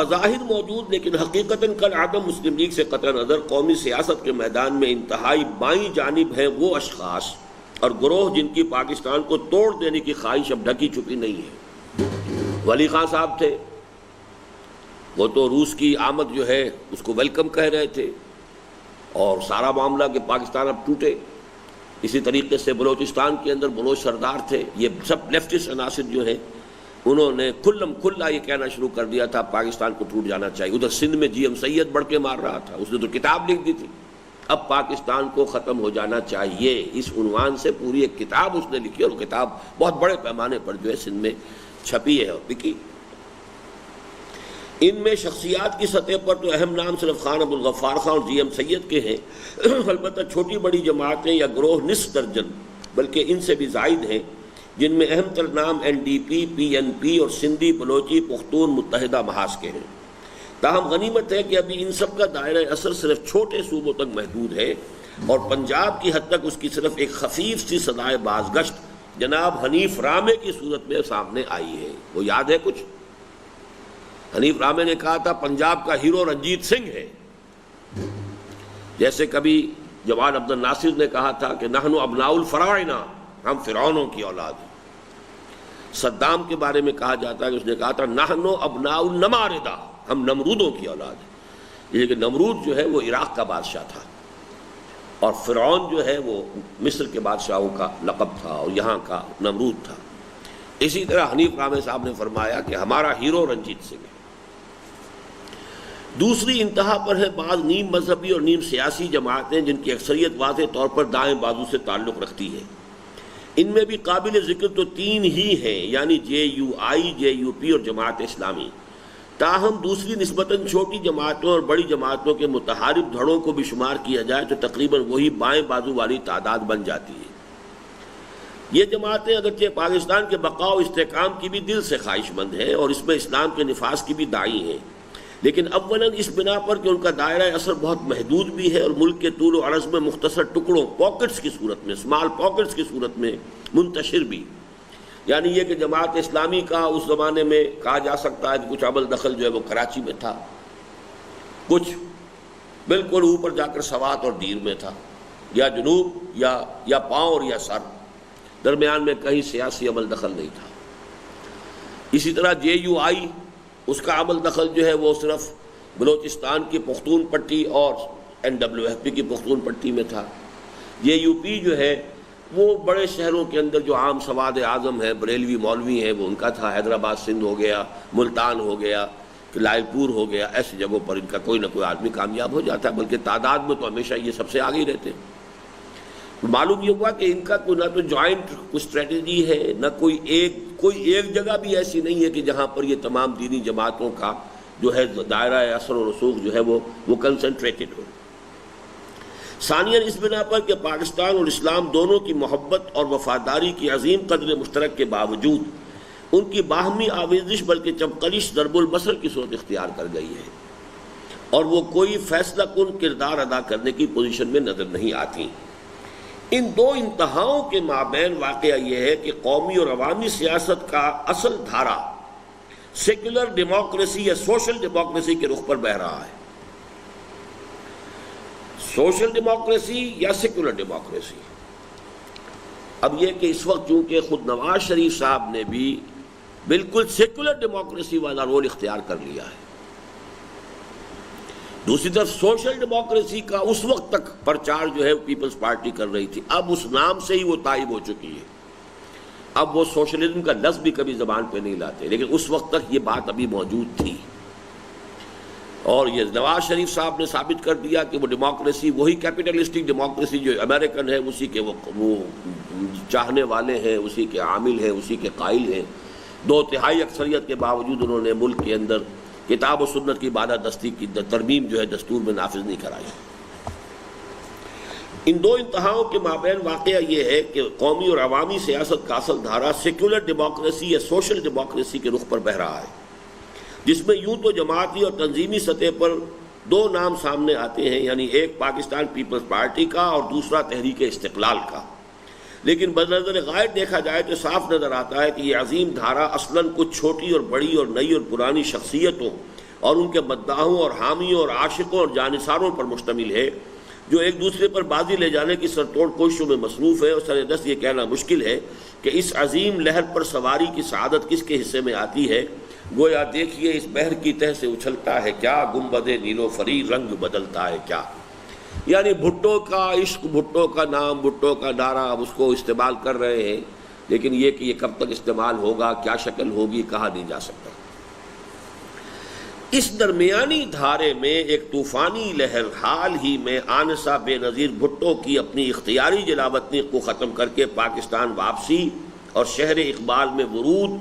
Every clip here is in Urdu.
بظاہر موجود لیکن حقیقتاً کل عدم مسلم لیگ سے قطع نظر قومی سیاست کے میدان میں انتہائی بائیں جانب ہیں وہ اشخاص اور گروہ جن کی پاکستان کو توڑ دینے کی خواہش اب ڈھکی چھپی نہیں ہے۔ ولی خان صاحب تھے، وہ تو روس کی آمد جو ہے اس کو ویلکم کہہ رہے تھے اور سارا معاملہ کہ پاکستان اب ٹوٹے۔ اسی طریقے سے بلوچستان کے اندر بلوچ سردار تھے، یہ سب لیفٹسٹ عناصر جو ہیں انہوں نے کھلم کھلا یہ کہنا شروع کر دیا تھا پاکستان کو ٹوٹ جانا چاہیے۔ ادھر سندھ میں جی ایم سید بڑھ کے مار رہا تھا، اس نے تو کتاب لکھ دی تھی اب پاکستان کو ختم ہو جانا چاہیے، اس عنوان سے پوری ایک کتاب اس نے لکھی اور کتاب بہت بڑے پیمانے پر جو ہے سندھ میں چھپی ہے اور بکی۔ ان میں شخصیات کی سطح پر تو اہم نام صرف خان ابوالغفار خان اور جی ایم سید کے ہیں، البتہ چھوٹی بڑی جماعتیں یا گروہ نصف درجن بلکہ ان سے بھی زائد ہیں، جن میں اہم تر نام این ڈی پی، پی این پی اور سندھی بلوچی پختون متحدہ محاذ کے ہیں۔ تاہم غنیمت ہے کہ ابھی ان سب کا دائرہ اثر صرف چھوٹے صوبوں تک محدود ہے اور پنجاب کی حد تک اس کی صرف ایک خفیف سی صدائے بازگشت جناب حنیف رامے کی صورت میں سامنے آئی ہے۔ وہ یاد ہے کچھ؟ حنیف رامے نے کہا تھا پنجاب کا ہیرو رنجیت سنگھ ہے، جیسے کبھی جوان عبد الناصر نے کہا تھا کہ نحن ابناء الفراعنہ، ہم فرعونوں کی اولاد ہیں۔ صدام کے بارے میں کہا جاتا ہے کہ اس نے کہا تھا نحن ابناء النماردہ، ہم نمرودوں کی اولاد ہیں۔ یہ کہ نمرود جو ہے وہ عراق کا بادشاہ تھا اور فرعون جو ہے وہ مصر کے بادشاہوں کا لقب تھا اور یہاں کا نمرود تھا۔ اسی طرح حنیف رامے صاحب نے فرمایا کہ ہمارا ہیرو رنجیت سنگھ ہے۔ دوسری انتہا پر ہے بعض نیم مذہبی اور نیم سیاسی جماعتیں جن کی اکثریت واضح طور پر دائیں بازو سے تعلق رکھتی ہے۔ ان میں بھی قابل ذکر تو تین ہی ہیں، یعنی جے you I, J U P اور جماعت اسلامی۔ تاہم دوسری نسبتاً چھوٹی جماعتوں اور بڑی جماعتوں کے متحارب دھڑوں کو بھی شمار کیا جائے تو تقریباً وہی بائیں بازو والی تعداد بن جاتی ہے۔ یہ جماعتیں اگرچہ پاکستان کے بقا و استحکام کی بھی دل سے خواہش مند ہیں اور اس میں اسلام کے نفاذ کی بھی داعی ہیں، لیکن اولاً اس بنا پر کہ ان کا دائرہ اثر بہت محدود بھی ہے اور ملک کے طول و عرض میں مختصر ٹکڑوں پاکٹس کی صورت میں، اسمال پاکٹس کی صورت میں منتشر بھی، یعنی یہ کہ جماعت اسلامی کا اس زمانے میں کہا جا سکتا ہے کہ کچھ عمل دخل جو ہے وہ کراچی میں تھا، کچھ بالکل اوپر جا کر سوات اور دیر میں تھا، یا جنوب یا پاؤں اور یا سر، درمیان میں کہیں سیاسی عمل دخل نہیں تھا۔ اسی طرح جے یو آئی، اس کا عمل دخل جو ہے وہ صرف بلوچستان کی پختون پٹی اور این ڈبلیو ایف پی کی پختون پٹی میں تھا۔ جے یو پی جو ہے وہ بڑے شہروں کے اندر جو عام سواد اعظم ہے، بریلوی مولوی ہیں، وہ ان کا تھا۔ حیدرآباد سندھ ہو گیا، ملتان ہو گیا، لائل پور ہو گیا، ایسی جگہوں پر ان کا کوئی نہ کوئی آدمی کامیاب ہو جاتا ہے، بلکہ تعداد میں تو ہمیشہ یہ سب سے آگے ہی رہتے ہیں۔ معلوم یہ ہوا کہ ان کا کوئی نہ تو جوائنٹ کوئی اسٹریٹجی ہے، نہ کوئی ایک جگہ بھی ایسی نہیں ہے کہ جہاں پر یہ تمام دینی جماعتوں کا جو ہے دائرہ اثر و رسوخ جو ہے وہ کنسنٹریٹڈ ہو۔ ثانیاً اس بنا پر کہ پاکستان اور اسلام دونوں کی محبت اور وفاداری کی عظیم قدر مشترک کے باوجود ان کی باہمی آویزش بلکہ چمکلش ضرب المثل کی صورت اختیار کر گئی ہے اور وہ کوئی فیصلہ کن کردار ادا کرنے کی پوزیشن میں نظر نہیں آتی۔ ان دو انتہاؤں کے مابین واقعہ یہ ہے کہ قومی اور عوامی سیاست کا اصل دھارا سیکولر ڈیموکریسی یا سوشل ڈیموکریسی کے رخ پر بہہ رہا ہے۔ سوشل ڈیموکریسی یا سیکولر ڈیموکریسی۔ اب یہ کہ اس وقت چونکہ خود نواز شریف صاحب نے بھی بالکل سیکولر ڈیموکریسی والا رول اختیار کر لیا ہے، دوسری طرف سوشل ڈیموکریسی کا اس وقت تک پرچار جو ہے پیپلز پارٹی کر رہی تھی، اب اس نام سے ہی وہ تائب ہو چکی ہے، اب وہ سوشلزم کا لفظ بھی کبھی زبان پہ نہیں لاتے، لیکن اس وقت تک یہ بات ابھی موجود تھی۔ اور یہ نواز شریف صاحب نے ثابت کر دیا کہ وہ ڈیموکریسی وہی کیپٹلسٹک ڈیموکریسی جو امریکن ہے اسی کے وہ چاہنے والے ہیں، اسی کے عامل ہیں، اسی کے قائل ہیں۔ 2/3 اکثریت کے باوجود انہوں نے ملک کے اندر کتاب و سنت کی بالادستی کی ترمیم جو ہے دستور میں نافذ نہیں کرائی۔ ان دو انتہاؤں کے مابین واقعہ یہ ہے کہ قومی اور عوامی سیاست کا اصل دھارا سیکولر ڈیموکریسی یا سوشل ڈیموکریسی کے رخ پر بہہ رہا ہے، جس میں یوں تو جماعتی اور تنظیمی سطح پر دو نام سامنے آتے ہیں، یعنی ایک پاکستان پیپلز پارٹی کا اور دوسرا تحریک استقلال کا، لیکن بنظر غائب دیکھا جائے تو صاف نظر آتا ہے کہ یہ عظیم دھارا اصلاً کچھ چھوٹی اور بڑی اور نئی اور پرانی شخصیتوں اور ان کے مداحوں اور حامیوں اور عاشقوں اور جانثاروں پر مشتمل ہے، جو ایک دوسرے پر بازی لے جانے کی سرتوڑ کوششوں میں مصروف ہے، اور سر دست یہ کہنا مشکل ہے کہ اس عظیم لہر پر سواری کی سعادت کس کے حصے میں آتی ہے۔ گویا دیکھیے اس بحر کی تہ سے اچھلتا ہے کیا، گنبد نیلو فری رنگ بدلتا ہے کیا۔ یعنی بھٹو کا عشق، بھٹو کا نام، بھٹو کا نعرہ اب اس کو استعمال کر رہے ہیں، لیکن یہ کہ یہ کب تک استعمال ہوگا، کیا شکل ہوگی، کہا نہیں جا سکتا۔ اس درمیانی دھارے میں ایک طوفانی لہر حال ہی میں آنسہ بے نظیر بھٹو کی اپنی اختیاری جلاوطنی کو ختم کر کے پاکستان واپسی اور شہر اقبال میں ورود،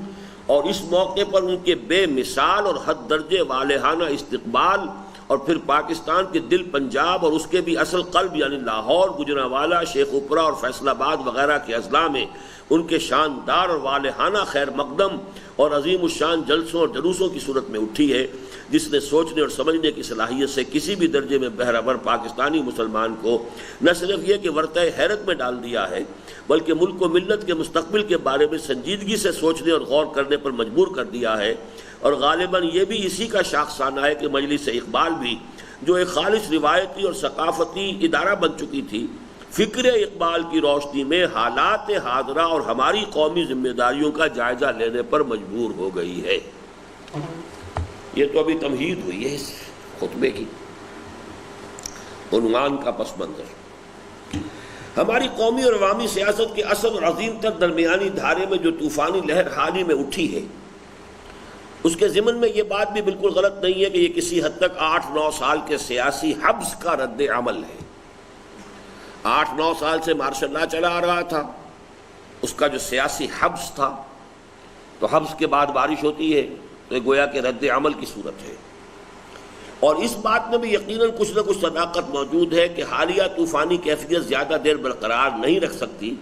اور اس موقع پر ان کے بے مثال اور حد درجے والہانہ استقبال، اور پھر پاکستان کے دل پنجاب اور اس کے بھی اصل قلب یعنی لاہور، گجرانوالہ، شیخ اپرا اور فیصل آباد وغیرہ کے اضلاع میں ان کے شاندار اور والہانہ خیر مقدم اور عظیم الشان جلسوں اور جلوسوں کی صورت میں اٹھی ہے، جس نے سوچنے اور سمجھنے کی صلاحیت سے کسی بھی درجے میں بہرور پاکستانی مسلمان کو نہ صرف یہ کہ ورطہ حیرت میں ڈال دیا ہے، بلکہ ملک و ملت کے مستقبل کے بارے میں سنجیدگی سے سوچنے اور غور کرنے پر مجبور کر دیا ہے۔ اور غالباً یہ بھی اسی کا شاخسانہ ہے کہ مجلس اقبال بھی، جو ایک خالص روایتی اور ثقافتی ادارہ بن چکی تھی، فکر اقبال کی روشنی میں حالات حاضرہ اور ہماری قومی ذمہ داریوں کا جائزہ لینے پر مجبور ہو گئی ہے۔ یہ تو ابھی تمہید ہوئی ہے اس خطبے کی، عنوان کا پس منظر۔ ہماری قومی اور عوامی سیاست کے اصل اور عظیم تر درمیانی دھارے میں جو طوفانی لہر حال ہی میں اٹھی ہے، اس کے ضمن میں یہ بات بھی بالکل غلط نہیں ہے کہ یہ کسی حد تک 8-9 سال کے سیاسی حبس کا رد عمل ہے۔ 8-9 سال سے مارشل لا چلا آ رہا تھا، اس کا جو سیاسی حبس تھا، تو حبس کے بعد بارش ہوتی ہے تو یہ گویا کہ رد عمل کی صورت ہے۔ اور اس بات میں بھی یقیناً کچھ نہ کچھ صداقت موجود ہے کہ حالیہ طوفانی کیفیت زیادہ دیر برقرار نہیں رکھ سکتی،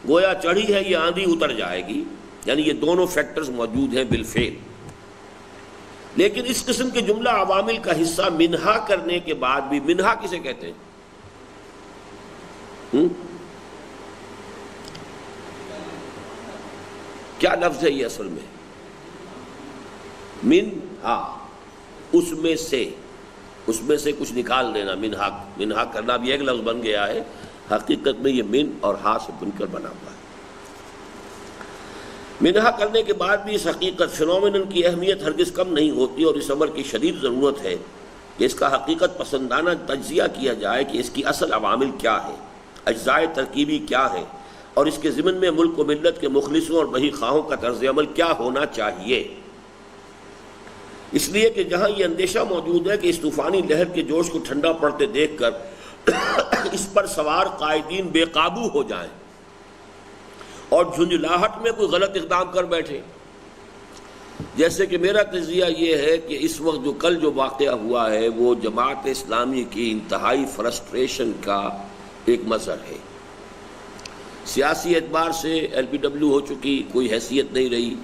گویا چڑھی ہے یہ آندھی اتر جائے گی، یعنی یہ دونوں فیکٹرز موجود ہیں بالفعل۔ لیکن اس قسم کے جملہ عوامل کا حصہ منہا کرنے کے بعد بھی، منہا کسے کہتے ہیں؟ کیا لفظ ہے یہ اصل میں؟ منہا، اس میں سے کچھ نکال دینا، منہا کرنا بھی ایک لفظ بن گیا ہے، حقیقت میں یہ من اور ہا سے بن کر بنا ہوا ہے۔ منہا کرنے کے بعد بھی اس حقیقت فنومینن کی اہمیت ہرگز کم نہیں ہوتی، اور اس امر کی شدید ضرورت ہے کہ اس کا حقیقت پسندانہ تجزیہ کیا جائے کہ اس کی اصل عوامل کیا ہے، اجزاء ترکیبی کیا ہے، اور اس کے ضمن میں ملک و ملت کے مخلصوں اور بہی خواہوں کا طرز عمل کیا ہونا چاہیے۔ اس لیے کہ جہاں یہ اندیشہ موجود ہے کہ اس طوفانی لہر کے جوش کو ٹھنڈا پڑتے دیکھ کر اس پر سوار قائدین بے قابو ہو جائیں اور جھنجھلاہٹ میں کوئی غلط اقدام کر بیٹھے، جیسے کہ میرا تجزیہ یہ ہے کہ اس وقت جو کل جو واقعہ ہوا ہے وہ جماعت اسلامی کی انتہائی فرسٹریشن کا ایک مظہر ہے۔ سیاسی اعتبار سے ایل بی ڈبلیو ہو چکی، کوئی حیثیت نہیں رہی،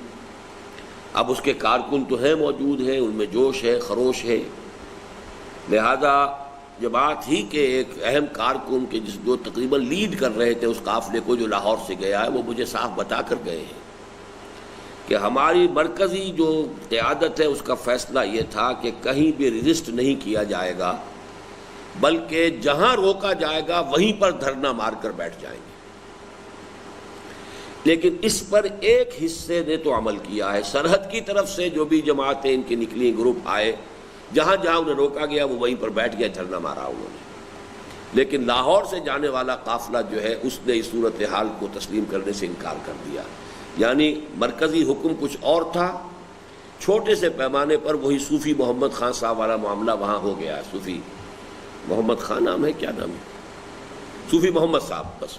اب اس کے کارکن تو ہیں، موجود ہیں، ان میں جوش ہے، خروش ہے، لہذا جماعت ہی کے ایک اہم کارکن کے جو تقریباً لیڈ کر رہے تھے اس قافلے کو جو لاہور سے گیا ہے، وہ مجھے صاف بتا کر گئے ہیں کہ ہماری مرکزی جو قیادت ہے اس کا فیصلہ یہ تھا کہ کہیں بھی ریزسٹ نہیں کیا جائے گا، بلکہ جہاں روکا جائے گا وہیں پر دھرنا مار کر بیٹھ جائیں گے۔ لیکن اس پر ایک حصے نے تو عمل کیا ہے، سرحد کی طرف سے جو بھی جماعتیں ان کی نکلی، گروپ آئے، جہاں جہاں انہیں روکا گیا وہ وہیں پر بیٹھ گیا، دھرنا مارا انہوں نے۔ لیکن لاہور سے جانے والا قافلہ جو ہے اس نے اس صورتحال کو تسلیم کرنے سے انکار کر دیا، یعنی مرکزی حکم کچھ اور تھا، چھوٹے سے پیمانے پر وہی صوفی محمد خان صاحب والا معاملہ وہاں ہو گیا۔ صوفی محمد خان نام ہے، کیا نام ہے؟ صوفی محمد صاحب، بس،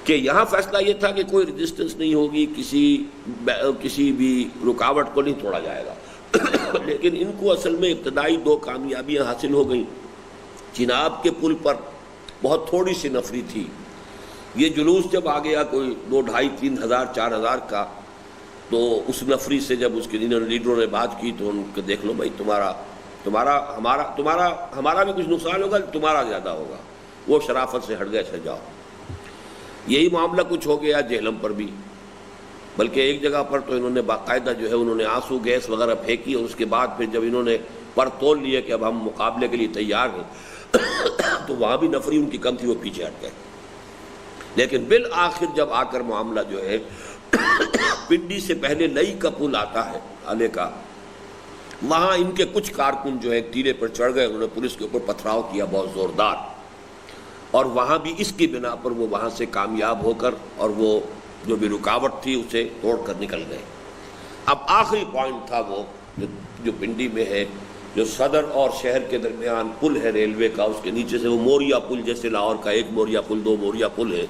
کہ یہاں فیصلہ یہ تھا کہ کوئی ریزسٹنس نہیں ہوگی، کسی بھی رکاوٹ کو نہیں توڑا جائے گا۔ لیکن ان کو اصل میں ابتدائی 2 کامیابیاں حاصل ہو گئیں۔ چناب کے پل پر بہت تھوڑی سی نفری تھی، یہ جلوس جب آ گیا کوئی 2، 2.5، 3 ہزار 4 ہزار کا، تو اس نفری سے جب اس کے لیڈروں نے بات کی تو ان کو دیکھ لو بھائی، ہمارا بھی کچھ نقصان ہوگا، تمہارا زیادہ ہوگا، وہ شرافت سے ہٹ گئے، چل جاؤ۔ یہی معاملہ کچھ ہو گیا جہلم پر بھی، بلکہ ایک جگہ پر تو انہوں نے باقاعدہ جو ہے انہوں نے آنسو گیس وغیرہ پھینکی، اور اس کے بعد پھر جب انہوں نے پر تول لیے کہ اب ہم مقابلے کے لیے تیار ہیں تو وہاں بھی نفری ان کی کم تھی، وہ پیچھے ہٹ گئے۔ لیکن بالآخر جب آ کر معاملہ جو ہے پنڈی سے پہلے لئی کا پل آتا ہے آلے کا، وہاں ان کے کچھ کارکن جو ہے ٹیلے پر چڑھ گئے، انہوں نے پولیس کے اوپر پتھراؤ کیا بہت زوردار، اور وہاں بھی اس کی بنا پر وہ وہاں سے کامیاب ہو کر اور وہ جو بھی رکاوٹ تھی اسے توڑ کر نکل گئے۔ اب آخری پوائنٹ تھا وہ جو پنڈی میں ہے، جو صدر اور شہر کے درمیان پل ہے ریلوے کا، اس کے نیچے سے وہ موریا پل، جیسے لاہور کا ایک موریا پل، دو موریا پل ہے،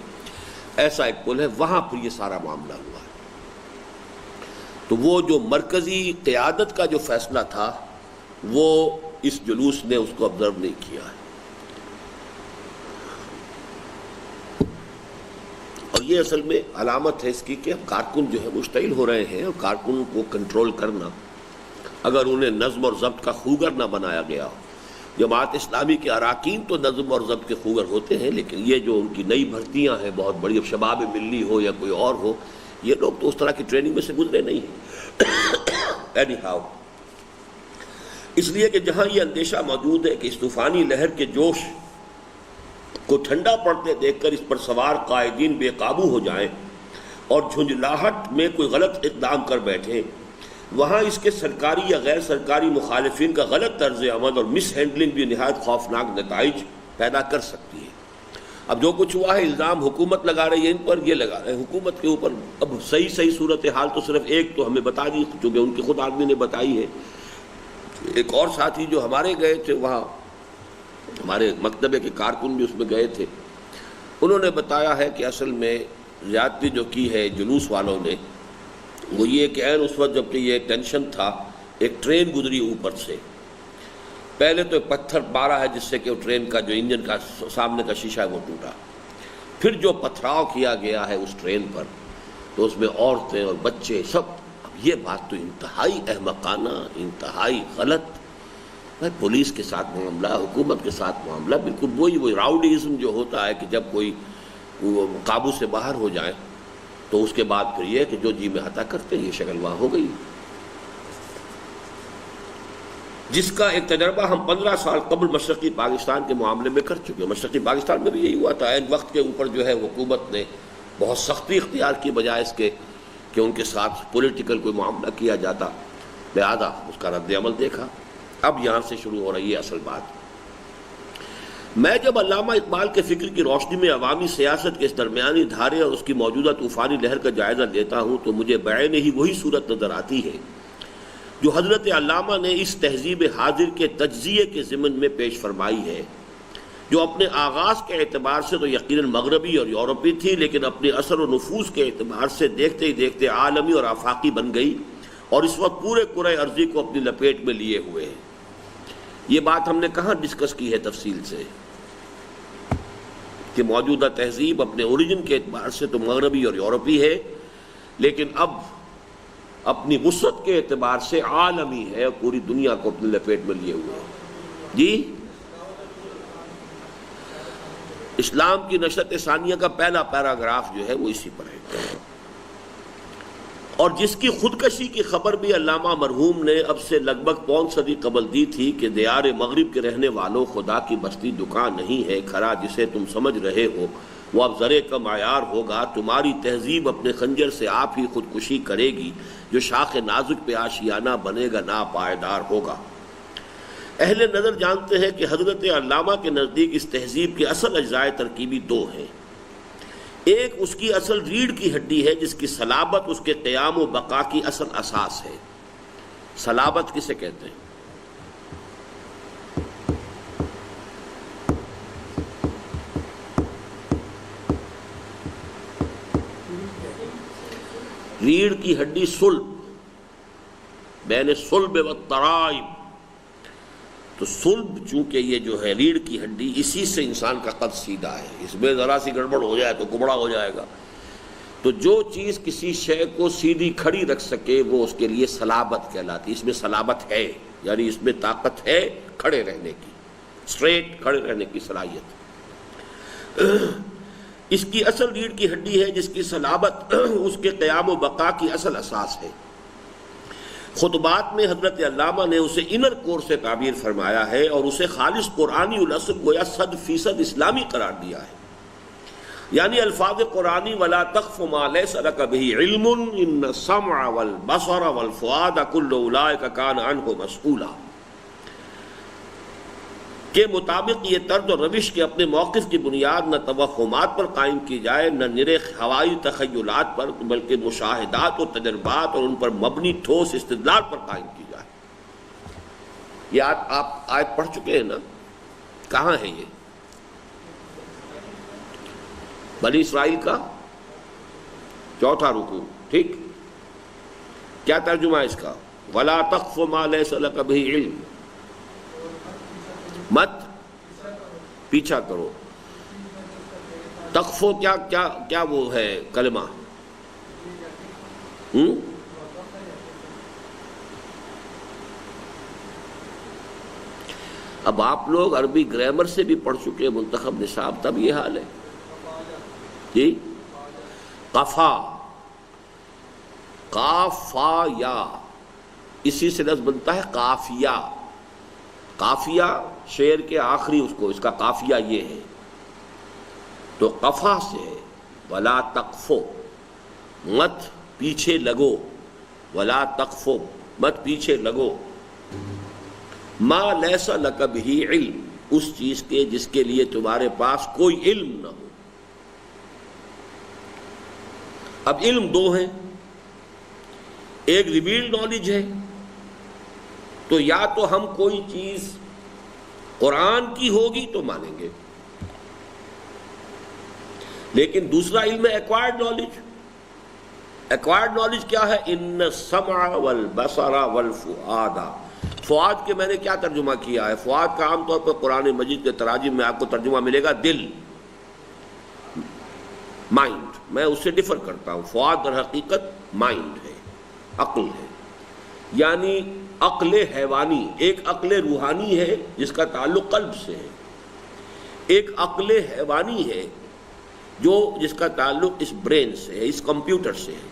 ایسا ایک پل ہے، وہاں پر یہ سارا معاملہ ہوا ہے۔ تو وہ جو مرکزی قیادت کا جو فیصلہ تھا وہ اس جلوس نے اس کو آبزرو نہیں کیا ہے، اور یہ اصل میں علامت ہے اس کی کہ کارکن جو ہے مشتعل ہو رہے ہیں، اور کارکن کو کنٹرول کرنا، اگر انہیں نظم اور ضبط کا خوگر نہ بنایا گیا ہو۔ جماعت اسلامی کے اراکین تو نظم اور ضبط کے خوگر ہوتے ہیں، لیکن یہ جو ان کی نئی بھرتیاں ہیں بہت بڑی، اب شباب ملی ہو یا کوئی اور ہو، یہ لوگ تو اس طرح کی ٹریننگ میں سے گزرے نہیں ہیں۔ اینی ہاؤ، اس لیے کہ جہاں یہ اندیشہ موجود ہے کہ اس طوفانی لہر کے جوش کو ٹھنڈا پڑتے دیکھ کر اس پر سوار قائدین بے قابو ہو جائیں اور جھنجھلاہٹ میں کوئی غلط اقدام کر بیٹھیں، وہاں اس کے سرکاری یا غیر سرکاری مخالفین کا غلط طرز عمل اور مس ہینڈلنگ بھی نہایت خوفناک نتائج پیدا کر سکتی ہے۔ اب جو کچھ ہوا ہے الزام حکومت لگا رہی ہے ان پر، یہ لگا رہے ہیں حکومت کے اوپر۔ اب صحیح صورتحال تو صرف ایک تو ہمیں بتا دی چونکہ ان کی خود آدمی نے بتائی ہے۔ ایک اور ساتھی جو ہمارے گئے تھے وہاں، ہمارے مکتبے کے کارکن بھی اس میں گئے تھے، انہوں نے بتایا ہے کہ اصل میں زیادتی جو کی ہے جلوس والوں نے وہ یہ کہ عین اس وقت جبکہ یہ ٹینشن تھا، ایک ٹرین گزری اوپر سے، پہلے تو ایک پتھر مارا ہے جس سے کہ وہ ٹرین کا جو انجن کا سامنے کا شیشہ ہے وہ ٹوٹا، پھر جو پتھراؤ کیا گیا ہے اس ٹرین پر تو اس میں عورتیں اور بچے سب۔ اب یہ بات تو انتہائی احمقانہ، انتہائی غلط، پولیس کے ساتھ معاملہ، حکومت کے ساتھ معاملہ، بالکل وہی راؤڈیزم جو ہوتا ہے کہ جب کوئی قابو سے باہر ہو جائے تو اس کے بعد پھر یہ کہ جو جی میں عطا کرتے ہیں، یہ شکل وہاں ہو گئی، جس کا ایک تجربہ ہم 15 سال قبل مشرقی پاکستان کے معاملے میں کر چکے ہیں۔ مشرقی پاکستان میں بھی یہی ہوا تھا، عین وقت کے اوپر جو ہے حکومت نے بہت سختی اختیار کی بجائے اس کے کہ ان کے ساتھ پولیٹیکل کوئی معاملہ کیا جاتا، لہذا اس کا رد عمل دیکھا۔ اب یہاں سے شروع ہو رہی ہے اصل بات۔ میں جب علامہ اقبال کے فکر کی روشنی میں عوامی سیاست کے اس درمیانی دھارے اور اس کی موجودہ طوفانی لہر کا جائزہ لیتا ہوں تو مجھے بعین ہی وہی صورت نظر آتی ہے جو حضرت علامہ نے اس تہذیب حاضر کے تجزیے کے ضمن میں پیش فرمائی ہے، جو اپنے آغاز کے اعتبار سے تو یقیناً مغربی اور یورپی تھی، لیکن اپنے اثر و نفوذ کے اعتبار سے دیکھتے ہی دیکھتے عالمی اور آفاقی بن گئی، اور اس وقت پورے کرۂ ارضی کو اپنی لپیٹ میں لیے ہوئے ہے۔ یہ بات ہم نے کہاں ڈسکس کی ہے تفصیل سے کہ موجودہ تہذیب اپنے اوریجن کے اعتبار سے تو مغربی اور یورپی ہے، لیکن اب اپنی وسعت کے اعتبار سے عالمی ہے اور پوری دنیا کو اپنی لپیٹ میں لیے ہوئے ہیں۔ جی، اسلام کی نشأت ثانیہ کا پہلا پیراگراف جو ہے وہ اسی پر ہے، اور جس کی خودکشی کی خبر بھی علامہ مرحوم نے اب سے لگ بھگ 1.25 صدی قبل دی تھی کہ دیار مغرب کے رہنے والوں، خدا کی بستی دکان نہیں ہے کھرا جسے تم سمجھ رہے ہو، وہ اب زرے کا معیار ہوگا، تمہاری تہذیب اپنے خنجر سے آپ ہی خودکشی کرے گی، جو شاخ نازک پہ آشیانہ بنے گا ناپائیدار ہوگا۔ اہل نظر جانتے ہیں کہ حضرت علامہ کے نزدیک اس تہذیب کے اصل اجزائے ترکیبی 2 ہیں۔ ایک اس کی اصل ریڑھ کی ہڈی ہے جس کی صلابت اس کے قیام و بقا کی اصل اساس ہے۔ صلابت کسے کہتے ہیں؟ ریڑھ کی ہڈی صلب، بین صلب و ترائب، تو صلب چونکہ یہ جو ہے ریڑھ کی ہڈی، اسی سے انسان کا قد سیدھا ہے، اس میں ذرا سی گڑبڑ ہو جائے تو کبڑا ہو جائے گا۔ تو جو چیز کسی شے کو سیدھی کھڑی رکھ سکے وہ اس کے لیے صلابت کہلاتی، اس میں صلابت ہے، یعنی اس میں طاقت ہے کھڑے رہنے کی، اسٹریٹ کھڑے رہنے کی صلاحیت۔ اس کی اصل ریڑھ کی ہڈی ہے جس کی صلابت اس کے قیام و بقا کی اصل اساس ہے۔ خطبات میں حضرت علامہ نے اسے انر کور سے تعبیر فرمایا ہے اور اسے خالص قرآنی الاصل گویا 100% اسلامی قرار دیا ہے، یعنی الفاظ قرآنی ولا تخف ما لیس لک بہ علم ان السمع والبصر والفؤاد کل اولئک کان عنہ مسئولا کے مطابق یہ طرز و روش کے اپنے موقف کی بنیاد نہ توہمات پر قائم کی جائے، نہ نرے ہوائی تخیلات پر، بلکہ مشاہدات و تجربات اور ان پر مبنی ٹھوس استدلال پر قائم کی جائے۔ یہ آپ آیت پڑھ چکے ہیں نا، کہاں ہے یہ؟ بنی اسرائیل کا 4واں رکوع، ٹھیک؟ کیا ترجمہ ہے اس کا؟ وَلَا تَخْفُ مَا لَيْسَ لَكَ بِهِ عِلْمٌ، مت پیچھا کرو۔ تخفو کیا وہ ہے کلمہ؟ اب آپ لوگ عربی گرامر سے بھی پڑھ چکے منتخب نصاب، تب یہ حال ہے جی۔ قفا، قاف فا یا، اسی سے لفظ بنتا ہے قافیہ۔ قافیہ شعر کے آخری اس کا قافیہ یہ ہے، تو قفا سے ہے ولا تقفو، مت پیچھے لگو، ولا تقفو مت پیچھے لگو، ما لیس لک بہ علم، اس چیز کے جس کے لیے تمہارے پاس کوئی علم نہ ہو۔ اب علم دو ہیں، ایک ریویلڈ نالج ہے، تو یا تو ہم کوئی چیز قرآن کی ہوگی تو مانیں گے، لیکن دوسرا علم ہے ایکوائرڈ نالج۔ ایکوائرڈ نالج کیا ہے؟ ان السمع والبصر والفؤاد۔ فؤاد کے میں نے کیا ترجمہ کیا ہے؟ فؤاد کا عام طور پر قرآن مجید کے تراجم میں آپ کو ترجمہ ملے گا دل، مائنڈ۔ میں اس سے ڈفر کرتا ہوں، فؤاد در حقیقت مائنڈ ہے، عقل ہے، یعنی عقل حیوانی۔ ایک عقل روحانی ہے جس کا تعلق قلب سے ہے، ایک عقل حیوانی ہے جس کا تعلق اس برین سے ہے، اس کمپیوٹر سے ہے۔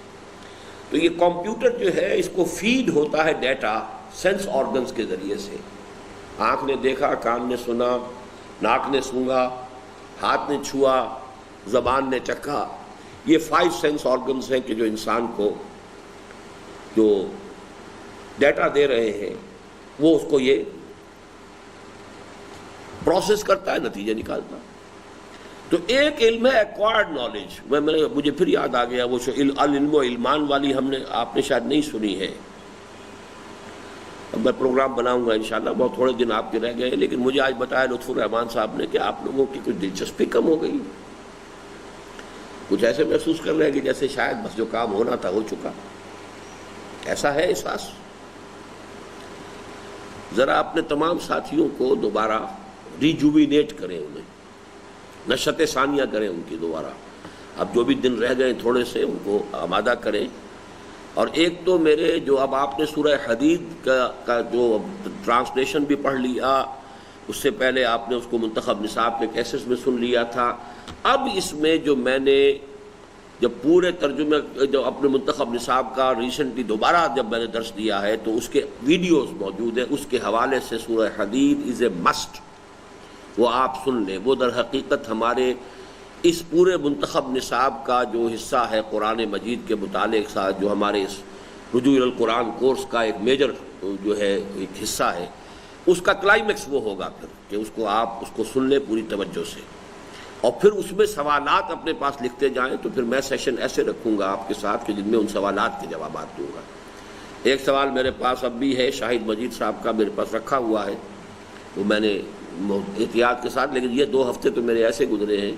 تو یہ کمپیوٹر جو ہے اس کو فیڈ ہوتا ہے ڈیٹا سینس آرگنز کے ذریعے سے۔ آنکھ نے دیکھا، کان نے سنا، ناک نے سونگھا، ہاتھ نے چھوا، زبان نے چکھا۔ یہ 5 سینس آرگنز ہیں کہ جو انسان کو جو ڈیٹا دے رہے ہیں وہ اس کو یہ پروسیس کرتا ہے، نتیجہ نکالتا۔ تو ایک علم ہے ایکوائرڈ نالج۔ مجھے پھر یاد آ گیا وہ العلم و علمان والی آپ نے شاید نہیں سنی ہے، اب میں پروگرام بناؤں گا انشاءاللہ، بہت تھوڑے دن آپ کے رہ گئے، لیکن مجھے آج بتایا لطف الرحمان صاحب نے کہ آپ لوگوں کی کچھ دلچسپی کم ہو گئی، کچھ ایسے محسوس کر رہے ہیں کہ جیسے شاید بس جو کام ہونا تھا ہو چکا۔ ایسا ہے احساس؟ ذرا اپنے تمام ساتھیوں کو دوبارہ ریجوینیٹ کریں، انہیں نشت ثانیہ کریں ان کی دوبارہ۔ اب جو بھی دن رہ گئے تھوڑے سے ان کو آمادہ کریں۔ اور ایک تو میرے جو اب آپ نے سورہ حدید کا جو ٹرانسلیشن بھی پڑھ لیا، اس سے پہلے آپ نے اس کو منتخب نصاب کے کیسز میں سن لیا تھا، اب اس میں جو میں نے جب پورے ترجمے جو اپنے منتخب نصاب کا ریسنٹلی دوبارہ جب میں نے درس دیا ہے تو اس کے ویڈیوز موجود ہیں، اس کے حوالے سے سورہ حدید از اے مسٹ، وہ آپ سن لیں۔ وہ در حقیقت ہمارے اس پورے منتخب نصاب کا جو حصہ ہے قرآن مجید کے مطالعے کے ساتھ، جو ہمارے اس رجوع القرآن کورس کا ایک میجر جو ہے ایک حصہ ہے، اس کا کلائمیکس وہ ہوگا پھر کہ اس کو آپ اس کو سن لیں پوری توجہ سے، اور پھر اس میں سوالات اپنے پاس لکھتے جائیں۔ تو پھر میں سیشن ایسے رکھوں گا آپ کے ساتھ کہ جن میں ان سوالات کے جوابات دوں گا۔ ایک سوال میرے پاس اب بھی ہے، شاہد مجید صاحب کا میرے پاس رکھا ہوا ہے، وہ میں نے احتیاط کے ساتھ، لیکن یہ 2 ہفتے تو میرے ایسے گزرے ہیں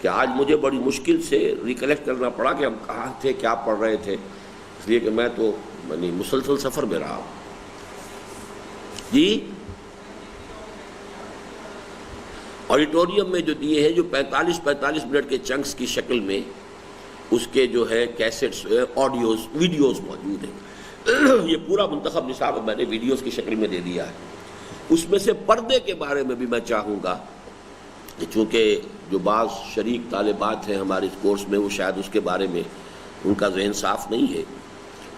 کہ آج مجھے بڑی مشکل سے ریکلیکٹ کرنا پڑا کہ ہم کہاں تھے، کیا پڑھ رہے تھے، اس لیے کہ میں تو مسلسل سفر میں رہا ہوں۔ جی آڈیٹوریم میں جو دیے ہیں، جو 45 منٹ کے چنکس کی شکل میں اس کے جو ہے کیسٹس، آڈیوز، ویڈیوز موجود ہیں۔ یہ پورا منتخب نصاب میں نے ویڈیوز کی شکل میں دے دیا ہے۔ اس میں سے پردے کے بارے میں بھی میں چاہوں گا کہ چونکہ جو بعض شریک طالبات ہیں ہمارے اس کورس میں، وہ شاید اس کے بارے میں ان کا ذہن صاف نہیں ہے،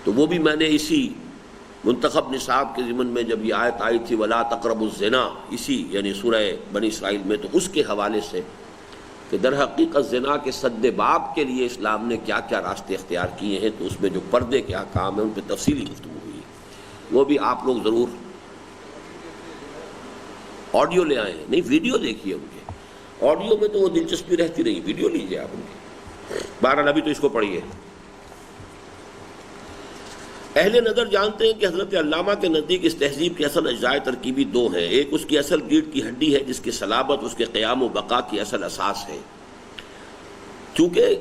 تو وہ بھی میں نے اسی منتخب نصاب کے ضمن میں جب یہ آیت آئی تھی وَلَا تَقْرَبُوا الزِّنَا، اسی یعنی سورہ بنی اسرائیل میں، تو اس کے حوالے سے کہ در حقیقت زنا کے سد باب کے لیے اسلام نے کیا کیا راستے اختیار کیے ہیں، تو اس میں جو پردے کے احکام ہیں ان پہ تفصیلی گفتگو ہوئی ہے، وہ بھی آپ لوگ ضرور آڈیو لے آئے ہیں، نہیں ویڈیو دیکھیے ان کے، آڈیو میں تو وہ دلچسپی رہتی نہیں، ویڈیو لیجیے آپ ان کی۔ بہرحال ابھی تو اس کو پڑھیے۔ اہل نظر جانتے ہیں کہ حضرت علامہ کے نزدیک اس تہذیب کے اصل اجزاء ترکیبی دو ہیں، ایک اس کی اصل ریڑھ کی ہڈی ہے جس کی صلابت اس کے قیام و بقا کی اصل اساس ہے، کیونکہ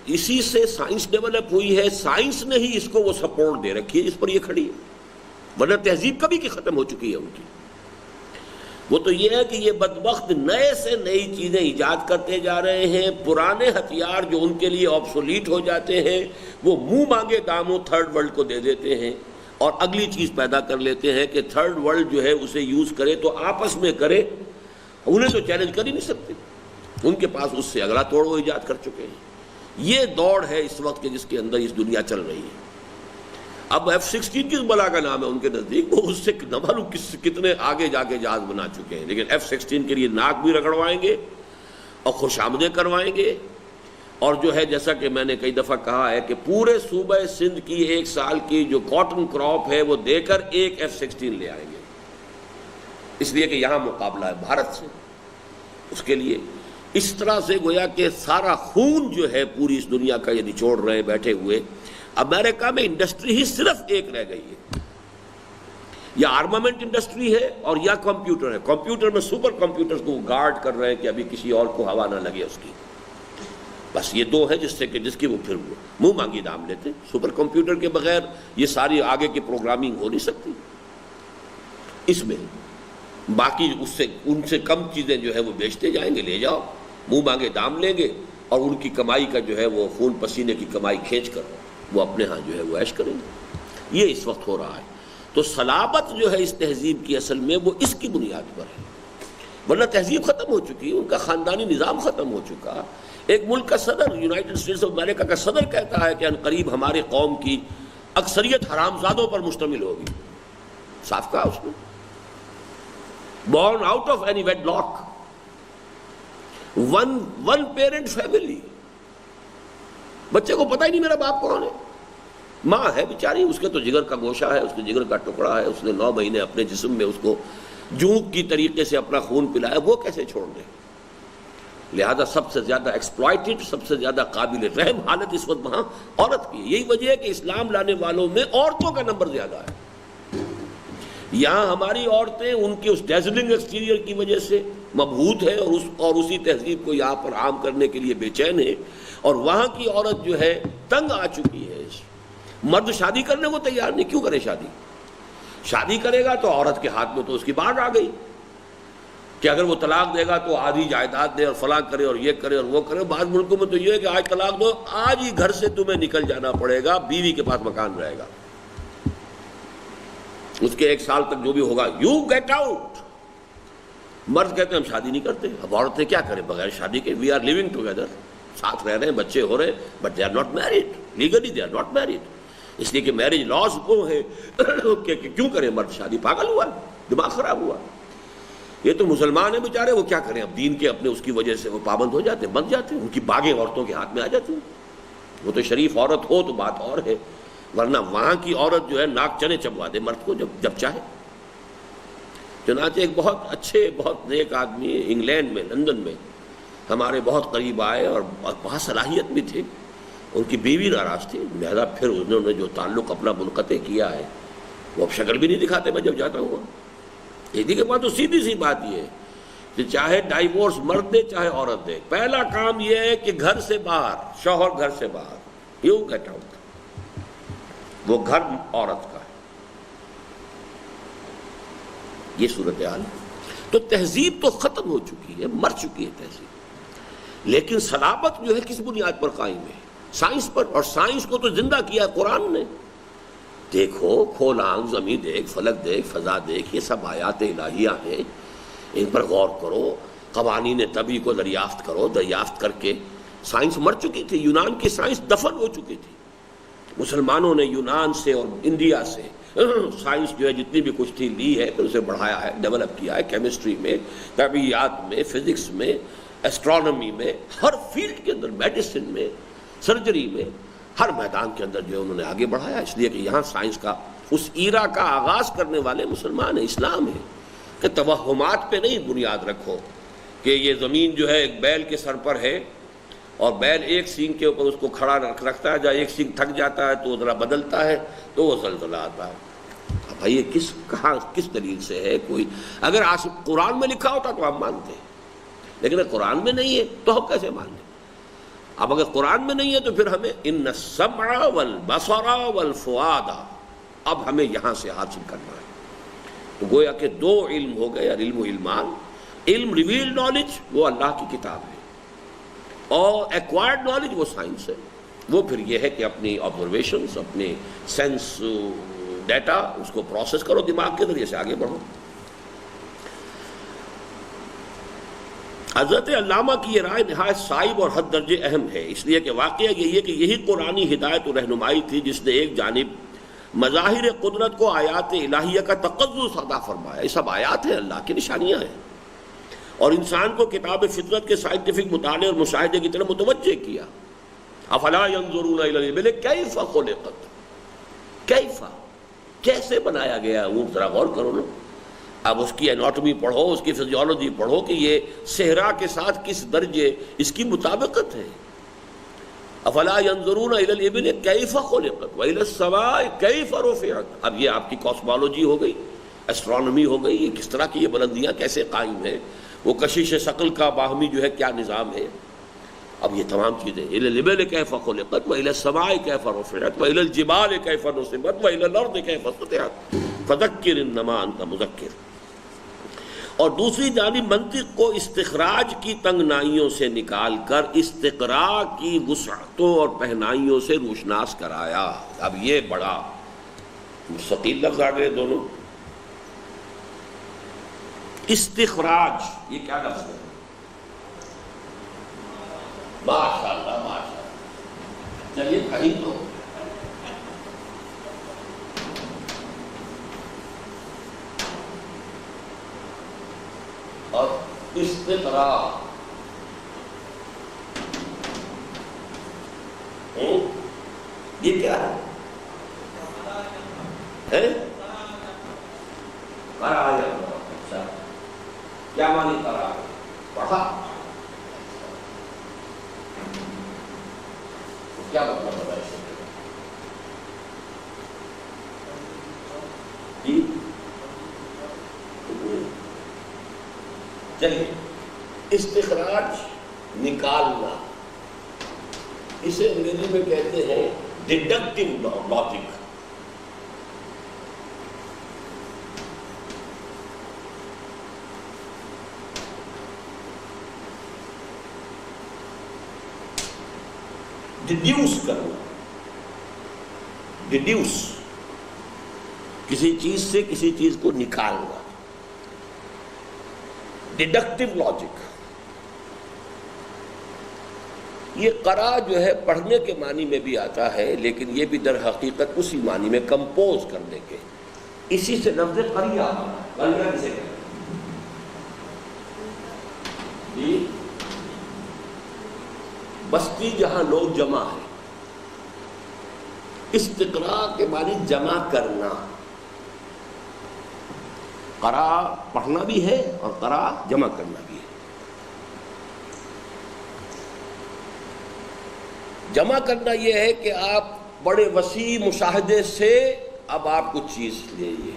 اسی سے سائنس ڈیولپ ہوئی ہے، سائنس نے ہی اس کو وہ سپورٹ دے رکھی ہے جس پر یہ کھڑی ہے، ورنہ تہذیب کبھی کی ختم ہو چکی ہے ان کی۔ وہ تو یہ ہے کہ یہ بدبخت نئے سے نئی چیزیں ایجاد کرتے جا رہے ہیں، پرانے ہتھیار جو ان کے لیے آبسولیٹ ہو جاتے ہیں وہ منہ مانگے داموں تھرڈ ورلڈ کو دے دیتے ہیں، اور اگلی چیز پیدا کر لیتے ہیں کہ تھرڈ ورلڈ جو ہے اسے یوز کرے تو آپس میں کرے، انہیں تو چیلنج کر ہی نہیں سکتے، ان کے پاس اس سے اگلا توڑ وہ ایجاد کر چکے ہیں۔ یہ دوڑ ہے اس وقت کے جس کے اندر اس دنیا چل رہی ہے۔ اب F-16 کس بلا کا نام ہے ان کے نزدیک، وہ اس سے نہ معلوم کتنے آگے جا کے جہاز بنا چکے ہیں، لیکن F-16 کے لیے ناک بھی رگڑوائیں گے اور خوش آمدیں کروائیں گے، اور جو ہے جیسا کہ میں نے کئی دفعہ کہا ہے کہ پورے صوبہ سندھ کی ایک سال کی جو کاٹن کراپ ہے وہ دے کر ایک F-16 لے آئیں گے، اس لیے کہ یہاں مقابلہ ہے بھارت سے۔ اس کے لیے اس طرح سے گویا کہ سارا خون جو ہے پوری اس دنیا کا یہ نچوڑ رہے بیٹھے ہوئے۔ امریکہ میں انڈسٹری ہی صرف ایک رہ گئی ہے، یا آرمامنٹ انڈسٹری ہے اور یا کمپیوٹر ہے، کمپیوٹر میں سپر کمپیوٹر کو گارڈ کر رہے ہیں کہ ابھی کسی اور کو ہوا نہ لگے اس کی، بس یہ دو ہے جس کی وہ پھر منہ مانگی دام لیتے۔ سپر کمپیوٹر کے بغیر یہ ساری آگے کی پروگرامنگ ہو نہیں سکتی، اس میں باقی ان سے کم چیزیں جو ہے وہ بیچتے جائیں گے، لے جاؤ، منہ مانگے دام لیں گے، اور ان کی کمائی کا جو ہے وہ خون پسینے کی کمائی کھینچ کر وہ اپنے ہاں جو ہے وہ عیش کریں گے۔ یہ اس وقت ہو رہا ہے، تو صلابت جو ہے اس تہذیب کی اصل میں وہ اس کی بنیاد پر ہے، ورنہ تہذیب ختم ہو چکی ہے، ان کا خاندانی نظام ختم ہو چکا۔ ایک ملک کا صدر، یونائٹڈ اسٹیٹس آف امریکہ کا صدر کہتا ہے کہ ان قریب ہمارے قوم کی اکثریت حرامزادوں پر مشتمل ہوگی، صاف کہا اس نے، born out of any wedlock, one parent family، بچے کو پتہ ہی نہیں میرا باپ کون ہے، ماں ہے بیچاری، اس کے تو جگر کا گوشہ ہے، اس کے جگر کا ٹکڑا ہے، اس نے 9 مہینے اپنے جسم میں اس کو جونک کی طریقے سے اپنا خون پلایا، وہ کیسے چھوڑ دے؟ لہذا سب سے زیادہ ایکسپلائٹڈ، سب سے زیادہ قابل رحم حالت اس وقت وہاں عورت کی ہے۔ یہی وجہ ہے کہ اسلام لانے والوں میں عورتوں کا نمبر زیادہ ہے۔ یہاں ہماری عورتیں ان کے اس ڈیزلنگ ایکسٹیریئر کی وجہ سے مبہوت ہے اور اسی تہذیب کو یہاں پر عام کرنے کے لیے بے چین ہے، اور وہاں کی عورت جو ہے تنگ آ چکی ہے۔ مرد شادی کرنے کو تیار نہیں، کیوں کرے شادی کرے گا تو عورت کے ہاتھ میں تو اس کی باغ آ گئی کہ اگر وہ طلاق دے گا تو آدھی جائیداد دے اور فلاں کرے اور یہ کرے اور وہ کرے۔ بعض ملکوں میں تو یہ ہے کہ آج طلاق دو، آج ہی گھر سے تمہیں نکل جانا پڑے گا، بیوی کے پاس مکان رہے گا، اس کے 1 سال تک جو بھی ہوگا یو گیٹ آؤٹ۔ مرد کہتے ہیں ہم شادی نہیں کرتے، اب عورتیں کیا کریں بغیر شادی کے؟ وی آر لیونگ ٹوگیدر، ساتھ رہ رہے ہیں، بچے ہو رہے ہیں، but they are not married, legally they are not married, اس لیے کہ میرج لاز وہ ہے کہ کیوں کریں مرد شادی؟ پاگل ہوا، دماغ خراب ہوا۔ یہ تو مسلمان ہیں بیچارے، وہ کیا کریں؟ اب دین کے اپنے اس کی وجہ سے وہ پابند ہو جاتے ہیں، بن جاتے ہیں، ان کی باغیں عورتوں کے ہاتھ میں آ جاتی ہیں۔ وہ تو شریف عورت ہو تو بات اور ہے، ورنہ وہاں کی عورت جو ہے ناک چنے چبوا دے مرد کو جب چاہے۔ چنانچہ ایک بہت اچھے، بہت نیک آدمی انگلینڈ میں، لندن میں ہمارے بہت قریب آئے اور بہت صلاحیت بھی تھے، ان کی بیوی ناراض تھی، لہذا پھر انہوں نے جو تعلق اپنا منقطع کیا ہے وہ اب شکل بھی نہیں دکھاتے میں جب جاتا ہوں۔ کے بعد تو سیدھی سی بات یہ ہے کہ چاہے ڈائیورس مرد دے چاہے عورت دے، پہلا کام یہ ہے کہ گھر سے باہر، شوہر گھر سے باہر، یو گیٹ آؤٹ، وہ گھر عورت کا ہے۔ یہ صورتحال ہے۔ تو تہذیب تو ختم ہو چکی ہے، مر چکی ہے تہذیب، لیکن صلابت جو ہے کس بنیاد پر قائم ہے؟ سائنس پر، اور سائنس کو تو زندہ کیا قرآن نے۔ دیکھو، کھول آنکھ، زمین دیکھ، فلک دیکھ، فضا دیکھ، یہ سب آیات الہیہ ہیں، ان پر غور کرو۔ قوانین طبی کو دریافت کرو، دریافت کر کے سائنس مر چکی تھی، یونان کی سائنس دفن ہو چکی تھی. مسلمانوں نے یونان سے اور انڈیا سے سائنس جو ہے جتنی بھی کچھ تھی لی ہے، پھر اسے بڑھایا ہے، ڈیولپ کیا ہے، کیمسٹری میں، طبیعیات میں، فزکس میں، ایسٹرونومی میں، ہر فیلڈ کے اندر، میڈیسن میں، سرجری میں، ہر میدان کے اندر جو ہے انہوں نے آگے بڑھایا. اس لیے کہ یہاں سائنس کا اس ایرا کا آغاز کرنے والے مسلمان ہیں، اسلام ہے. کہ توہمات پہ نہیں بنیاد رکھو کہ یہ زمین جو ہے ایک بیل کے سر پر ہے اور بیل ایک سینگ کے اوپر اس کو کھڑا رکھتا ہے، جب ایک سینگ تھک جاتا ہے تو وہ ذرا بدلتا ہے تو وہ زلزلہ آتا ہے. اب بھائی یہ کس دلیل سے ہے؟ کوئی اگر قرآن میں لکھا ہوتا تو ہم مانتے ہیں، لیکن اگر قرآن میں نہیں ہے تو ہم کیسے مان لیں؟ اب اگر قرآن میں نہیں ہے تو پھر ہمیں ان السمع والبصر والفؤاد، اب ہمیں یہاں سے حاصل کرنا ہے. تو گویا کہ دو علم ہو گئے، علم و علمان. علم ریویل نالج وہ اللہ کی کتاب ہے، اور ایکوائرڈ نالج وہ سائنس ہے. وہ پھر یہ ہے کہ اپنی آبزرویشنز، اپنے سینس ڈیٹا اس کو پروسیس کرو، دماغ کے ذریعے سے آگے بڑھو. حضرت علامہ کی یہ رائے نہایت صائب اور حد درجے اہم ہے، اس لیے کہ واقعہ یہی ہے کہ یہی قرآنی ہدایت و رہنمائی تھی جس نے ایک جانب مظاہر قدرت کو آیات الہیہ کا تقدس عطا فرمایا. یہ سب آیات ہیں، اللہ کی نشانیاں ہیں، اور انسان کو کتاب فطرت کے سائنٹیفک مطالعے اور مشاہدے کی طرف متوجہ کیا. افلا ينظرون الى الابل كيف خلقت، کیسے بنایا گیا وہ ذرا غور کرو نا. اب اس کی اناٹمی پڑھو، اس کی فزیولوجی پڑھو کہ یہ صحرا کے ساتھ کس درجے اس کی مطابقت ہے. افلا ينظرون الى الابل كيف خلقت والى السماء كيف رفعت. اب یہ آپ کی کاسمولوجی ہو گئی، ایسٹرونومی ہو گئی، یہ کس طرح کی یہ بلندیاں کیسے قائم ہیں، وہ کشش ثقل کا باہمی جو ہے کیا نظام ہے. اب یہ تمام چیزیں الى الابل كيف خلقت والى السماء كيف رفعت والى الجبال كيف نصبت والى الارض كيف سطحت فذكر انما انت مذکر. اور دوسری جانب منطق کو استخراج کی تنگنائیوں سے نکال کر استقراء کی وسعتوں اور پہنائیوں سے روشناس کرایا. اب یہ بڑا مستقل لفظ آ گئے دونوں. استخراج یہ کیا لفظ ہے؟ ماشاء اللہ ماشاء اللہ. چلیے کہیں تو اور استقراء یہ کیا ہے؟ اچھا کیا معنی قرار؟ پڑھا کیا مطلب ہے اس سے؟ چلیے استخراج نکالنا، اسے انگریزی میں کہتے ہیں ڈیڈکٹیو لاجک. ڈیڈیوس کرنا، ڈیڈیوس کسی چیز سے کسی چیز کو نکالنا، ڈیڈکٹیو لاجک. یہ قرا جو ہے پڑھنے کے معنی میں بھی آتا ہے، لیکن یہ بھی در حقیقت اسی معنی میں کمپوز کرنے کے. اسی سے لفظ قریہ، قریہ کسے کہتے ہیں جی؟ بستی جہاں لوگ جمع ہیں. استقراء کے معنی جمع کرنا. قرا پڑھنا بھی ہے اور قرا جمع کرنا بھی ہے. جمع کرنا یہ ہے کہ آپ بڑے وسیع مشاہدے سے اب آپ کچھ چیز لیجیے،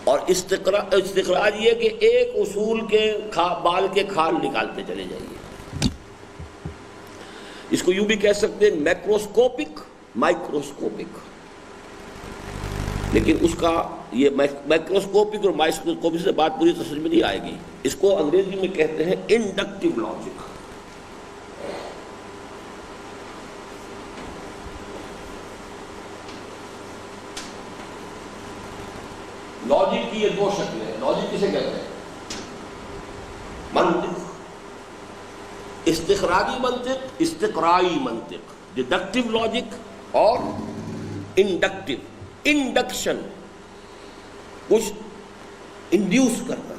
اور استخراج یہ کہ ایک اصول کے بال کے کھال نکالتے چلے جائیے. اس کو یوں بھی کہہ سکتے ہیں میکروسکوپک، مائکروسکوپک. لیکن اس کا یہ مائکروسکوپک اور مائکروسکوپک سے بات پوری سمجھ میں نہیں آئے گی. اس کو انگریزی میں کہتے ہیں انڈکٹیو لاجک. لاجک کی یہ دو شکلیں ہیں. لاجک کسے کہتے ہیں؟ منطق، استخراجی منطق، استقرائی منطق، ڈیڈکٹیو لاجک اور انڈکٹیو، انڈکشن، کچھ انڈیوس کرنا.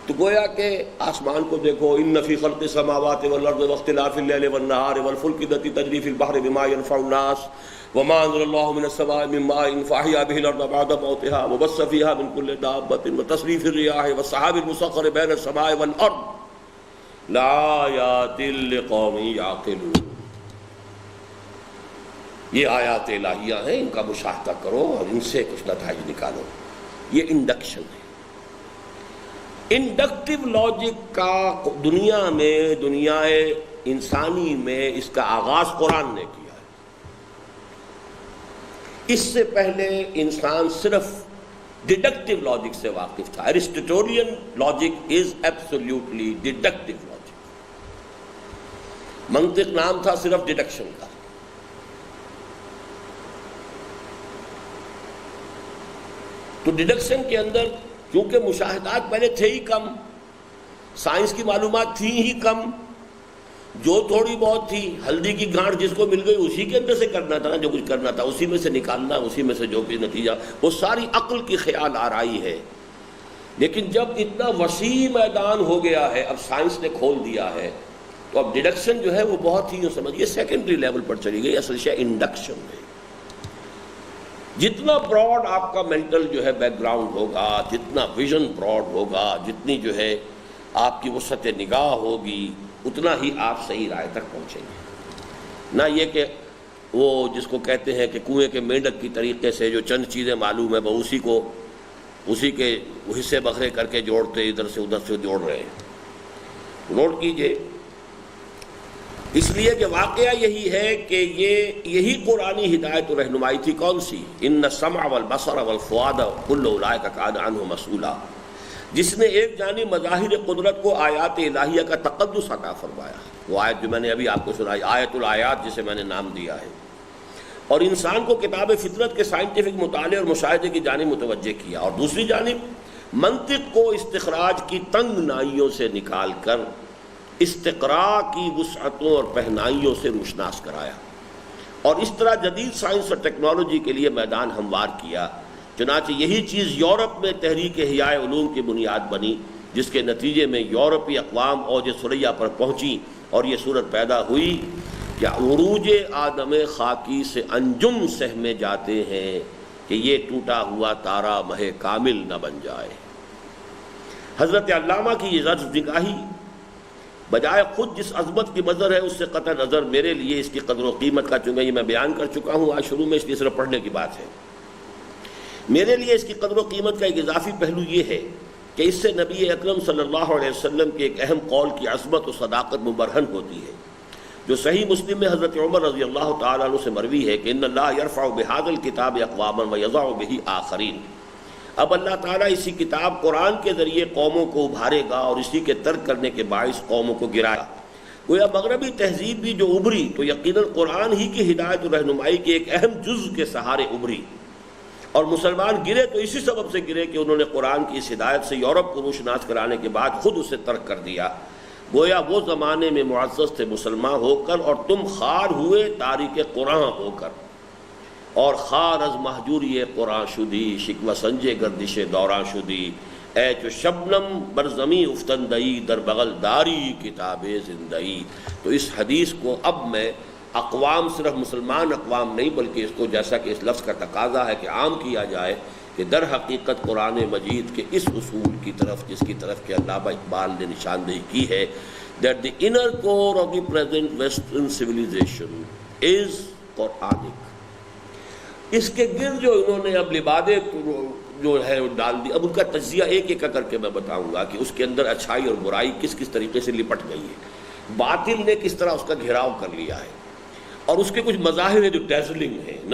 تو گویا کہ آسمان کو دیکھو، ان فی خلق السماوات والارض واختلاف اللیل والنہار والفلک التی تجری فی البحر بما ينفع الناس وما انزل اللہ من السماء من ماء فاحیا به الارض بعد موتها وبث فیہا من کل دابۃ وتصریف الرياح والسحاب المسخر بین السماء والارض لآیات لقوم یعقلون. یہ آیات الہیہ ہیں، ان کا مشاہدہ کرو اور ان سے کچھ نتائج نکالو. یہ انڈکشن ہے. انڈکٹیو لاجک کا دنیا میں، دنیا انسانی میں اس کا آغاز قرآن نے کیا ہے. اس سے پہلے انسان صرف ڈیڈکٹیو لاجک سے واقف تھا. Aristotelian logic is absolutely deductive logic. منطق نام تھا صرف ڈیڈکشن کا. تو ڈیڈکشن کے اندر کیونکہ مشاہدات پہلے تھے ہی کم، سائنس کی معلومات تھی ہی کم، جو تھوڑی بہت تھی ہلدی کی گھاٹ جس کو مل گئی اسی کے اندر سے کرنا تھا نا، جو کچھ کرنا تھا اسی میں سے نکالنا، اسی میں سے جو بھی نتیجہ، وہ ساری عقل کی خیال آرائی ہے. لیکن جب اتنا وسیع میدان ہو گیا ہے، اب سائنس نے کھول دیا ہے، تو اب ڈیڈکشن جو ہے وہ بہت ہی سمجھیے سیکنڈری لیول پر چلی گئی. اصل شے انڈکشن ہے. جتنا براڈ آپ کا مینٹل جو ہے بیک گراؤنڈ ہوگا، جتنا ویژن براڈ ہوگا، جتنی جو ہے آپ کی وسعت نگاہ ہوگی، اتنا ہی آپ صحیح رائے تک پہنچیں گے. نہ یہ کہ وہ جس کو کہتے ہیں کہ کنویں کے مینڈک کی طریقے سے جو چند چیزیں معلوم ہے وہ اسی کے حصے بکھرے کر کے جوڑتے، ادھر سے ادھر سے جوڑ رہے ہیں. نوٹ کیجئے، اس لیے کہ واقعہ یہی ہے کہ یہی قرآنی ہدایت و رہنمائی تھی. کون سی؟ ان السمع والبصر والفؤاد کل اولئک کان عنہ مسئولا، جس نے ایک جانب مظاہر قدرت کو آیات الہیہ کا تقدس عطا فرمایا. وہ آیت جو میں نے ابھی آپ کو سنائی، آیت الآیات جسے میں نے نام دیا ہے، اور انسان کو کتاب فطرت کے سائنٹیفک مطالعے اور مشاہدے کی جانب متوجہ کیا، اور دوسری جانب منطق کو استخراج کی تنگ نائیوں سے نکال کر استقراء کی وسعتوں اور پہنائیوں سے روشناس کرایا، اور اس طرح جدید سائنس اور ٹیکنالوجی کے لیے میدان ہموار کیا. چنانچہ یہی چیز یورپ میں تحریک احیاء علوم کی بنیاد بنی، جس کے نتیجے میں یورپی اقوام اوج ثریا پر پہنچی، اور یہ صورت پیدا ہوئی کہ عروج آدم خاکی سے انجم سہمے جاتے ہیں کہ یہ ٹوٹا ہوا تارا مہ کامل نہ بن جائے. حضرت علامہ کی یہ زرف نگاہی بجائے خود جس عظمت کی مظہر ہے، اس سے قطع نظر میرے لیے اس کی قدر و قیمت کا، چونکہ یہ میں بیان کر چکا ہوں آج شروع میں، اس لیے صرف پڑھنے کی بات ہے. میرے لیے اس کی قدر و قیمت کا ایک اضافی پہلو یہ ہے کہ اس سے نبی اکرم صلی اللہ علیہ وسلم کے ایک اہم قول کی عظمت و صداقت مبرہن ہوتی ہے، جو صحیح مسلم میں حضرت عمر رضی اللہ تعالیٰ عنہ سے مروی ہے کہ ان اللہ یرفع بہذا الکتاب اقواما ویضع بہ آخرین. اب اللہ تعالیٰ اسی کتاب قرآن کے ذریعے قوموں کو ابھارے گا اور اسی کے ترک کرنے کے باعث قوموں کو گرایا. گویا مغربی تہذیب بھی جو ابھری تو یقیناً قرآن ہی کی ہدایت و رہنمائی کے ایک اہم جزء کے سہارے ابھری، اور مسلمان گرے تو اسی سبب سے گرے کہ انہوں نے قرآن کی اس ہدایت سے یورپ کو روشناس کرانے کے بعد خود اسے ترک کر دیا. گویا وہ زمانے میں معزز تھے مسلمان ہو کر، اور تم خار ہوئے تاریک قرآن ہو کر، اور خار از محجوری قرآن شدی، شکوہ سنجے گردش دوران شدی، اے چو شبنم بر زمیں افتندئی در بغل داری کتاب زندئی. تو اس حدیث کو اب میں اقوام، صرف مسلمان اقوام نہیں بلکہ اس کو جیسا کہ اس لفظ کا تقاضا ہے کہ عام کیا جائے، کہ در حقیقت قرآن مجید کے اس اصول کی طرف جس کی طرف کہ علامہ اقبال نے نشاندہی کی ہے that the inner core of the present Western civilization is Quranic. اس کے گرد جو انہوں نے اب لبادے جو ہے ڈال دی، اب ان کا تجزیہ ایک ایک کر کے میں بتاؤں گا کہ اس کے اندر اچھائی اور برائی کس کس طریقے سے لپٹ گئی ہے، باطل نے کس طرح اس کا گھیراؤ کر لیا ہے، اور اس کے کچھ مظاہر ہیں جو ڈیزلنگ ہیں.